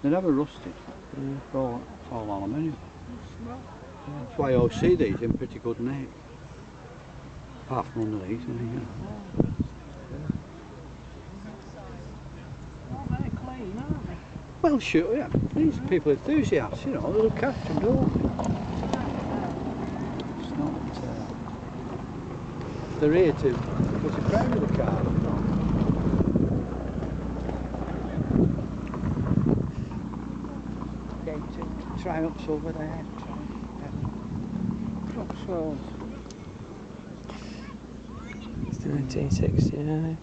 They're never rusted. They're all aluminium. That's why I always see these in pretty good nick. Apart from under these, They're clean, aren't they? Well, sure, yeah. These people enthusiasts, you know, they'll catch them, don't they? It's not. They're here to put a crown of the car. Triumphs over there. Vauxhalls. It's 1969.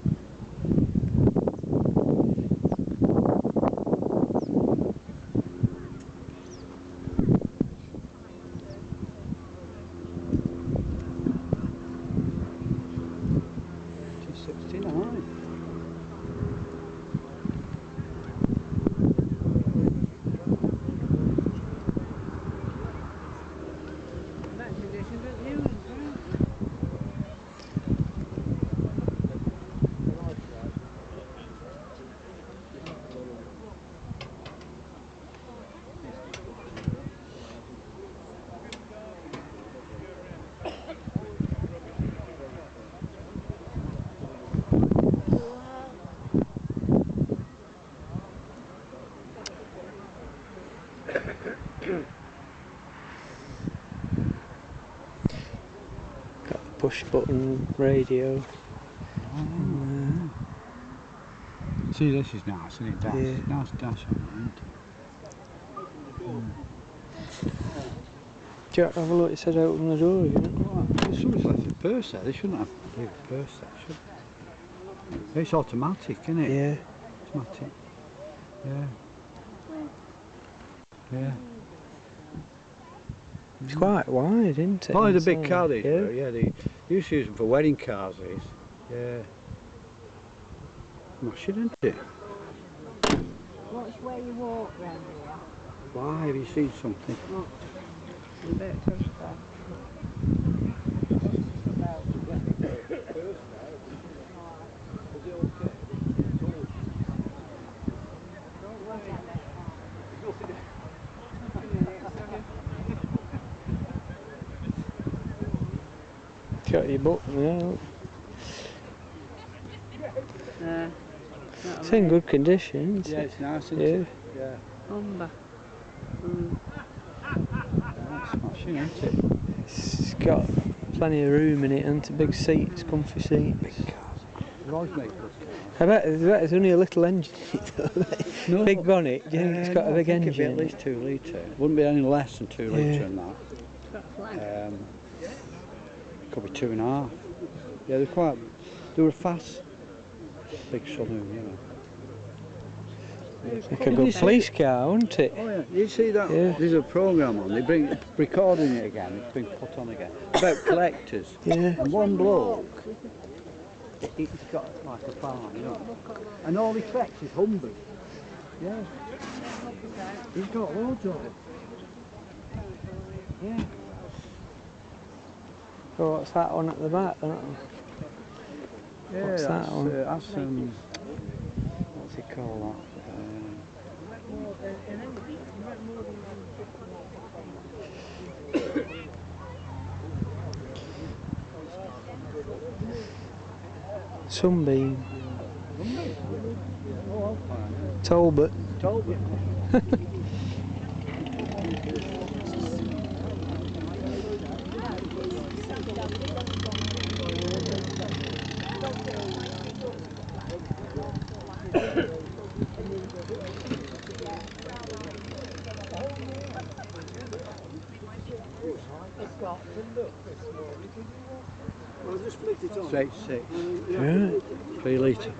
Got the push button radio. See, this is nice, isn't it? Dash. Yeah. Nice dash on Do you have to have a look? It says open the door, you know? well, somebody's left a purse there. They shouldn't have to leave a purse there, should they? It's automatic, isn't it? Yeah. Automatic. Yeah. Yeah. It's quite wide, isn't it? Probably the big inside? car these Yeah. were, yeah. They used to use them for wedding cars, these. Yeah. Smashing, isn't it? Watch where you walk round here. Why, have you seen something? Look, you better trust that. Got your button there. It's in good condition, isn't Yeah, it? it's nice, isn't Yeah. it? Yeah. Umber. That's smashing, isn't it? It's got plenty of room in it, and big seats, comfy seats. Big cars. They always make good cars. I bet there's only a little engine in it though. No. Big bonnet, do you think it's got a big I think it'd be engine? at least 2 litre. Wouldn't be any less than 2 litre in that. Could be 2.5. Yeah, they were fast. Big saloon, you know. Like a good police car, wouldn't it? Oh yeah, you see that? Yeah. There's a programme on, they bring recording it again, it's been put on again, about collectors. Yeah. And one bloke, he's got like a farm, you know, and all he collects is Humbees. Yeah. He's got loads of it. Yeah. Oh, what's that one at the back? Yeah, What's that one? That's what's it called that? Sunbeam. Oh, Talbot. Talbot. Straight 6. Right. 3 litre.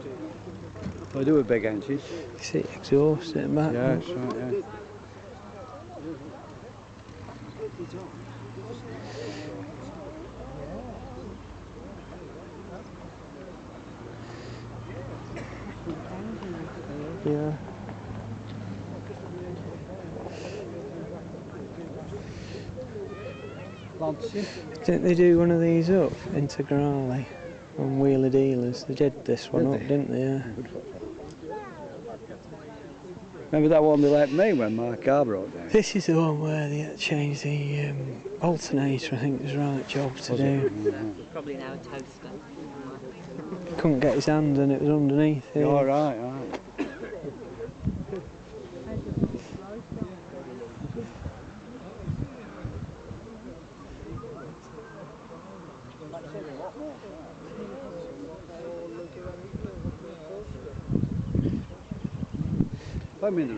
I do a big engine. You see exhaust at the back. Yeah, that's right, yeah. Yeah. Didn't they do one of these up, integrally, on Wheeler Dealers? They did this one up, didn't they? Yeah. Remember that one they let me when my car broke down? This is the one where they had to change the alternator. I think it was the right job to do. Probably now a toaster. Couldn't get his hand and it was underneath here. All right, all right. I'm in the